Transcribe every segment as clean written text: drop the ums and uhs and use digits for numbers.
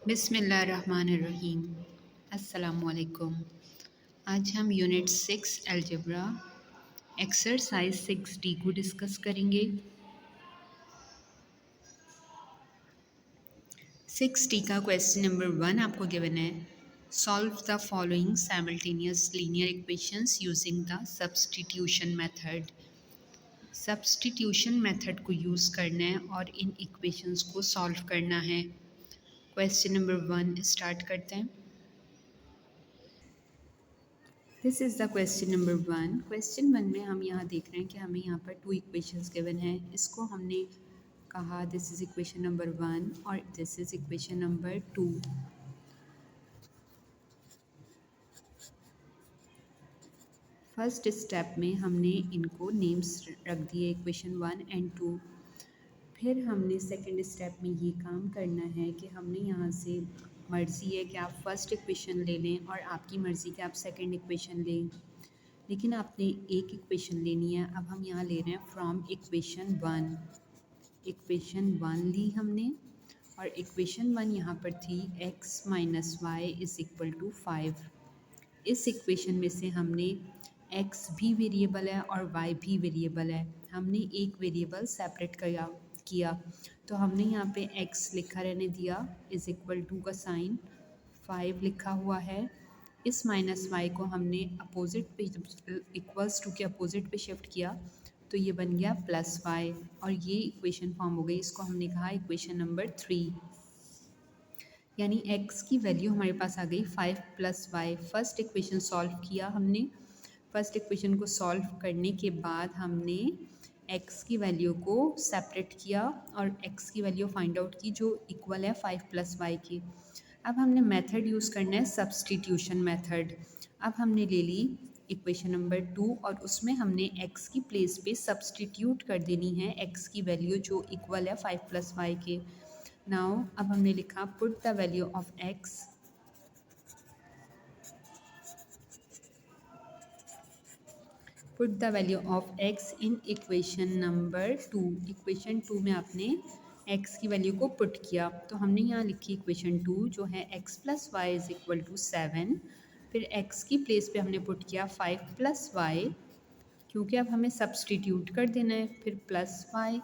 बिस्मिल्लाहिर्रहमानिर्रहीम। अस्सलामुअलैकुम। आज हम यूनिट 6 अलजेब्रा एक्सरसाइज 6D को डिस्कस करेंगे। 6D का क्वेश्चन नंबर 1 आपको गिवन है। Solve the following simultaneous linear equations using the substitution method. Substitution method को यूज़ करना है और इन इक्वेशंस को सॉल्व करना है। क्वेश्चन नंबर 1 स्टार्ट करते हैं। This is the question number 1। Question 1 में हम यहाँ देख रहे हैं कि हमें यहाँ पर 2 इक्वेशंस गिवन है। इसको हमने कहा दिस इज़ इक्वेशन नंबर 1 और this is equation number 2। First step में हमने इनको नेम्स रख दिए इक्वेशन 1 एंड 2। फिर हमने सेकंड स्टेप में ये काम करना है कि हमने यहाँ से मर्ज़ी है कि आप फर्स्ट इक्वेशन ले लें और आपकी मर्ज़ी कि आप सेकंड इक्वेशन लें, लेकिन आपने एक इक्वेशन लेनी है। अब हम यहाँ ले रहे हैं फ्रॉम इक्वेशन 1। इक्वेशन 1 ली हमने और इक्वेशन 1 यहाँ पर थी x minus y is equal to 5। इस इक्वेशन में से हमने x भी वेरिएबल है और y भी वेरिएबल है। हमने एक वेरिएबल सेपरेट किया तो हमने यहाँ पे x लिखा रहने दिया इज़ इक्वल टू का साइन 5 लिखा हुआ है। इस माइनस वाई को हमने अपोजिट पे इक्वल्स टू के अपोजिट पे शिफ्ट किया तो ये बन गया प्लस वाई और ये इक्वेशन फॉर्म हो गई। इसको हमने कहा इक्वेशन नंबर 3। यानी x की वैल्यू हमारे पास आ गई 5 plus y. First equation solve किया हमने। फर्स्ट इक्वेशन को सॉल्व करने के बाद हमने x की वैल्यू को सेपरेट किया और x की वैल्यू फाइंड आउट की जो इक्वल है 5 प्लस वाई की। अब हमने मेथड यूज़ करना है सब्स्टिट्यूशन मेथड। अब हमने ले ली इक्वेशन नंबर 2 और उसमें हमने x की प्लेस पे सब्स्टिट्यूट कर देनी है x की वैल्यू जो इक्वल है 5 प्लस वाई के। नाउ अब हमने लिखा put the value of x put the value of x in equation number 2। Equation 2 में आपने x की वैल्यू को पुट किया तो हमने यहाँ लिखी इक्वेशन 2 जो है x plus y is equal to 7। फिर x की प्लेस पे हमने पुट किया 5 प्लस वाई क्योंकि अब हमें सब्सटीट्यूट कर देना है। फिर प्लस वाई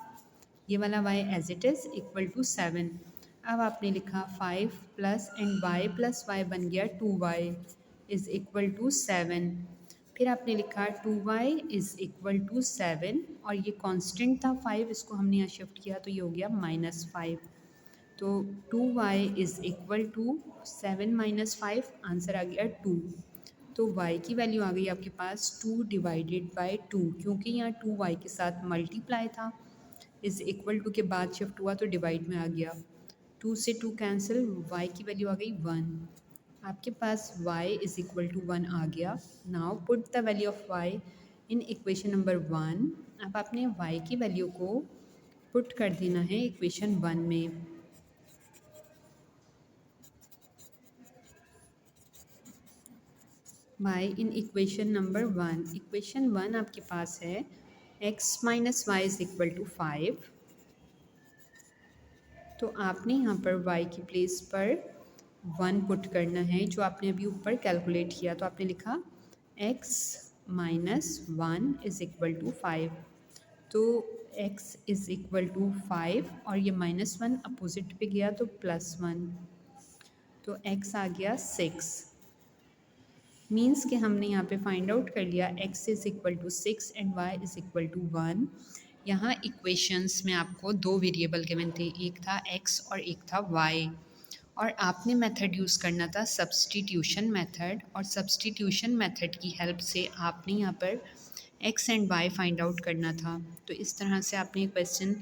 ये वाला y as it is equal to 7। अब आपने लिखा 5 plus and y plus y बन गया 2y इज़ इक्वल टू 7। फिर आपने लिखा 2y इज़ इक्वल टू 7 और ये कांस्टेंट था 5, इसको हमने यहाँ शिफ्ट किया तो ये हो गया -5। तो 2y is equal to 7 minus 5, answer आ गया 2। तो y की वैल्यू आ गई आपके पास 2 डिवाइडेड बाई 2 क्योंकि यहाँ 2y के साथ मल्टीप्लाई था। इज़ इक्वल टू के बाद शिफ्ट हुआ तो डिवाइड में आ गया। 2 से 2 कैंसिल, y की वैल्यू आ गई 1। आपके पास y इज़ इक्वल टू 1 आ गया। Now put the value of y in equation number 1। अब आपने y की वैल्यू को पुट कर देना है इक्वेशन 1 में। y in equation number 1। Equation 1 आपके पास है x minus y is equal to 5। तो आपने यहाँ पर y की प्लेस पर 1 पुट करना है जो आपने अभी ऊपर कैलकुलेट किया। तो आपने लिखा x minus 1 is equal to 5। तो x इज़ इक्वल टू 5 और ये -1 अपोजिट पे गया तो +1, तो x आ गया 6। मीन्स कि हमने यहाँ पे फाइंड आउट कर लिया x is equal to 6 and y is equal to 1। यहाँ इक्वेशंस में आपको 2 वेरिएबल गिवन थे, एक था x और एक था y और आपने मेथड यूज़ करना था सब्स्टिट्यूशन मेथड। और सब्स्टिट्यूशन मेथड की हेल्प से आपने यहाँ पर x and y find out करना था। तो इस तरह से आपने क्वेश्चन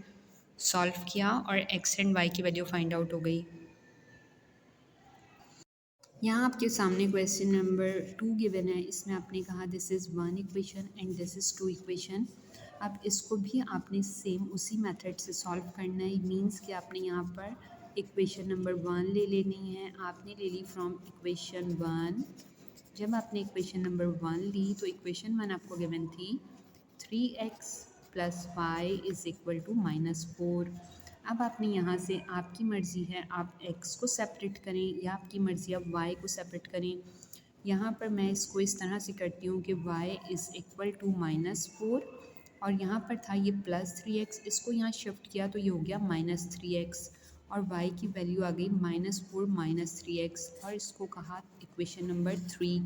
सॉल्व किया और x एंड y की वैल्यू फाइंड आउट हो गई। यहाँ आपके सामने क्वेश्चन नंबर 2 गिवन है। इसमें आपने कहा this is 1 equation and this is 2 equation. अब इसको भी आपने सेम उसी मेथड से सॉल्व करना है। मींस कि आपने यहाँ पर इक्वेशन नंबर 1 ले लेनी है। आपने ले ली फ्रॉम इक्वेशन 1। जब आपने इक्वेशन नंबर 1 ली तो इक्वेशन 1 आपको गिवन थी 3x plus y is equal to -4। अब आपने यहाँ से आपकी मर्ज़ी है आप x को सेपरेट करें या आपकी मर्ज़ी आप y को सेपरेट करें। यहाँ पर मैं इसको इस तरह से करती हूँ कि y इज़ इक्वल टू -4 और यहाँ पर था ये +3x, इसको यहाँ शिफ्ट किया तो ये हो गया -3x और y की वैल्यू आ गई -4 -3x और इसको कहा इक्वेशन नंबर 3।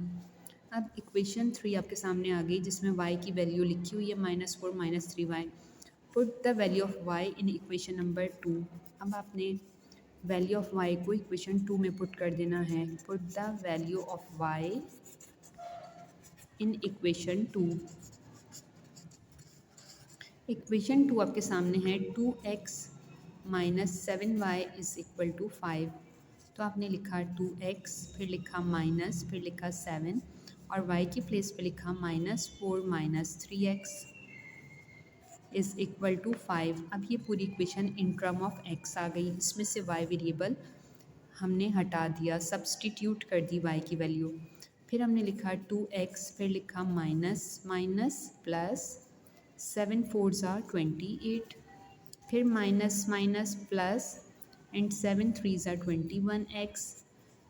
अब इक्वेशन 3 आपके सामने आ गई जिसमें y की वैल्यू लिखी हुई है -4 -3y। Put the value of y in equation number 2। अब आपने वैल्यू ऑफ y को इक्वेशन 2 में पुट कर देना है। Put the value of y in equation 2। Equation 2 आपके सामने है 2x minus 7y is equal to 5। तो आपने लिखा 2x फिर लिखा माइनस फिर लिखा 7 और y की प्लेस पे लिखा -4 -3x इज़ इक्वल टू 5। अब ये पूरी equation in term of x आ गई, इसमें से y वेरिएबल हमने हटा दिया, सब्सटीट्यूट कर दी y की वैल्यू। फिर हमने लिखा 2x फिर लिखा माइनस माइनस प्लस 7 4 ज़ा 28 फिर माइनस माइनस प्लस एंड 7 3 ज़ा 21x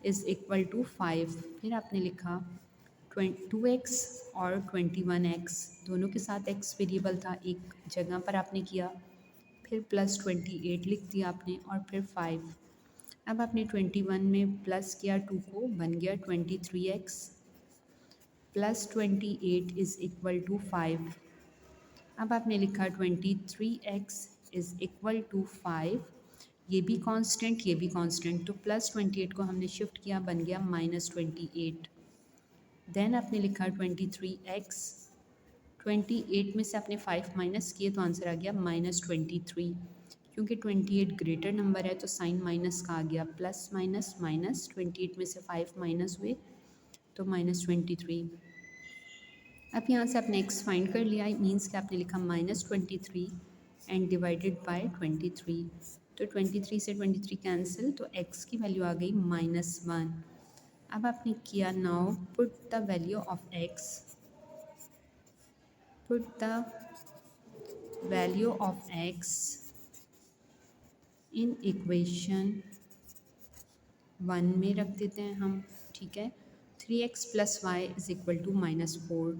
इज़ इक्वल टू 5। फिर आपने लिखा 2x और 21x दोनों के साथ x वेरिएबल था, एक जगह पर आपने किया। फिर +28 लिख दिया आपने और फिर 5। अब आपने 21 में प्लस किया 2 को, बन गया 23x plus 28 is equal to 5। अब आपने लिखा 23x इज़ इक्वल टू 5। ये भी कांस्टेंट ये भी कांस्टेंट, तो +28 को हमने शिफ्ट किया, बन गया -28। देन आपने लिखा 23x, 28 में से आपने 5 माइनस किए तो आंसर आ गया -23। क्योंकि 28 ग्रेटर नंबर है तो साइन माइनस का आ गया, प्लस माइनस माइनस 28 में से 5 माइनस हुए तो -23। अब यहाँ से आपने x फाइंड कर लिया, मीन्स कि आपने लिखा -23 एंड डिवाइडेड बाय 23। तो 23 से 23 कैंसिल तो x की वैल्यू आ गई -1। अब आपने किया now put the value of x, put the value of x in equation 1 में रख देते हैं हम, ठीक है। 3x plus y is equal to -4।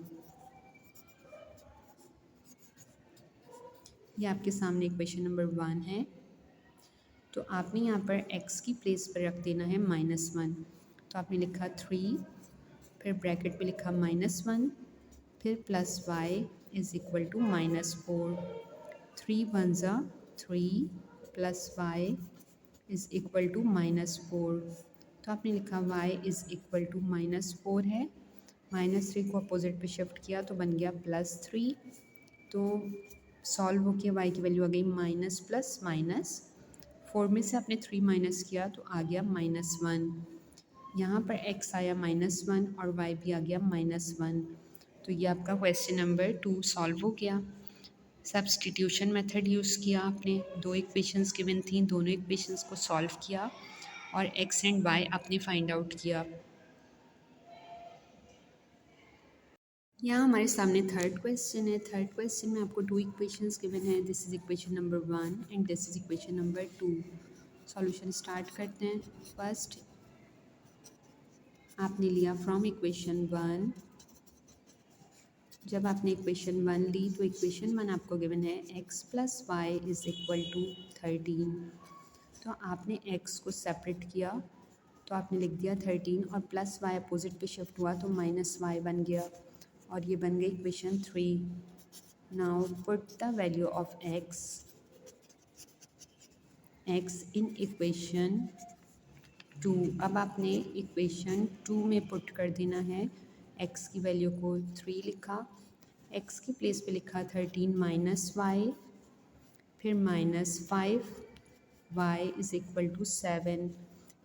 ये आपके सामने इक्वेशन नंबर 1 है। तो आपने यहाँ पर x की प्लेस पर रख देना है -1। तो आपने लिखा 3 फिर ब्रैकेट में लिखा -1 फिर plus y is equal to -4। 3 1 ज़ा 3 plus y is equal to -4। तो आपने लिखा y इज़ इक्वल टू -4 है, -3 को अपोजिट पे शिफ्ट किया तो बन गया +3। तो सॉल्व होके y की वैल्यू आ गई माइनस प्लस माइनस, 4 में से आपने 3 माइनस किया तो आ गया -1। यहाँ पर x आया -1 और y भी आ गया -1। तो ये आपका क्वेश्चन नंबर 2 सॉल्व हो गया। सब्सटीट्यूशन मेथड यूज़ किया आपने, दो इक्वेशंस गिवन थी, दोनों इक्वेशंस को सॉल्व किया और x एंड y आपने फाइंड आउट किया। यहाँ हमारे सामने थर्ड क्वेश्चन है। थर्ड क्वेश्चन में आपको दो इक्वेशंस गिवन है, this is equation number 1 and this is equation number 2। Solution start करते हैं। फर्स्ट आपने लिया फ्रॉम इक्वेशन 1। जब आपने इक्वेशन 1 ली तो इक्वेशन 1 आपको गिवन है x plus y is equal to 13। तो आपने x को सेपरेट किया तो आपने लिख दिया 13 और प्लस वाई अपोजिट पे शिफ्ट हुआ तो माइनस वाई बन गया और ये बन गई equation 3। Now put the value of x in equation 2। अब आपने इक्वेशन 2 में पुट कर देना है, x की वैल्यू को 3 लिखा, x की प्लेस पे लिखा 13 माइनस वाई फिर -5 y इज़ इक्वल टू 7।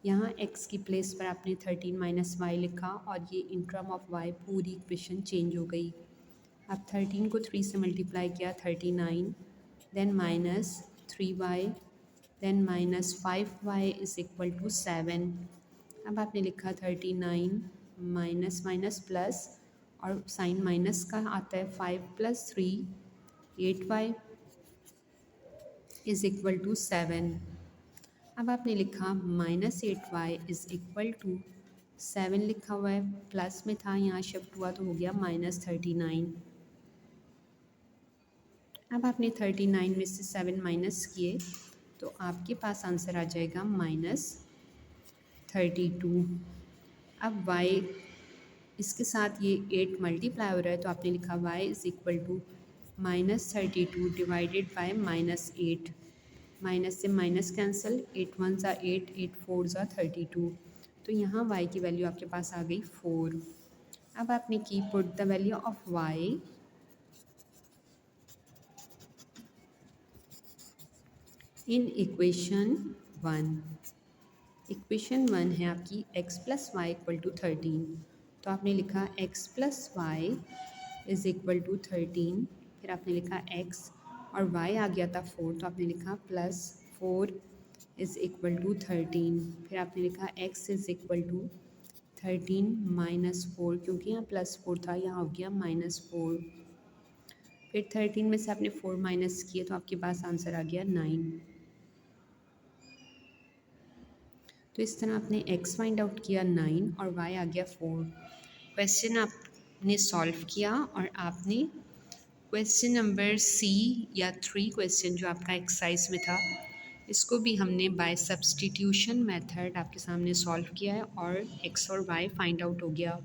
यहाँ x की प्लेस पर आपने 13 माइनस वाई लिखा और ये इन टर्म ऑफ y पूरी इक्वेशन चेंज हो गई। अब 13 को 3 से मल्टीप्लाई किया 39, then -3y then -5y is equal to 7। अब आपने लिखा 39 माइनस माइनस प्लस और साइन माइनस का आता है 5 + 3 8y इज़ इक्वल टू 7। अब आपने लिखा -8y इज़ इक्वल टू 7 लिखा हुआ है, प्लस में था, यहाँ शिफ्ट हुआ तो हो गया -39। अब आपने 39 में से 7 माइनस किए तो आपके पास आंसर आ जाएगा -32। अब y इसके साथ ये 8 मल्टीप्लाई हो रहा है तो आपने लिखा y is equal to -32 divided by -8। Minus से माइनस कैंसिल, 8 वन ज़ा 8, 8 फोर ज़ा 32। तो यहाँ y की वैल्यू आपके पास आ गई 4। अब आपने की put the value of y in equation 1। Equation 1 है आपकी x plus y equal to 13। तो आपने लिखा x plus y is equal to 13। फिर आपने लिखा x और y आ गया था 4 तो आपने लिखा प्लस 4 इज़ इक्वल टू 13। फिर आपने लिखा x is equal to 13 minus 4, क्योंकि यहाँ प्लस 4 था, यहाँ हो गया -4। फिर 13 में से आपने 4 माइनस किए तो आपके पास आंसर आ गया 9। तो इस तरह आपने x फाइंड आउट किया 9 और y आ गया 4। क्वेश्चन आपने सॉल्व किया और आपने क्वेश्चन नंबर सी या 3 क्वेश्चन जो आपका एक्सरसाइज में था, इसको भी हमने बाय सब्सटीट्यूशन मेथड आपके सामने सॉल्व किया है और x और y फाइंड आउट हो गया।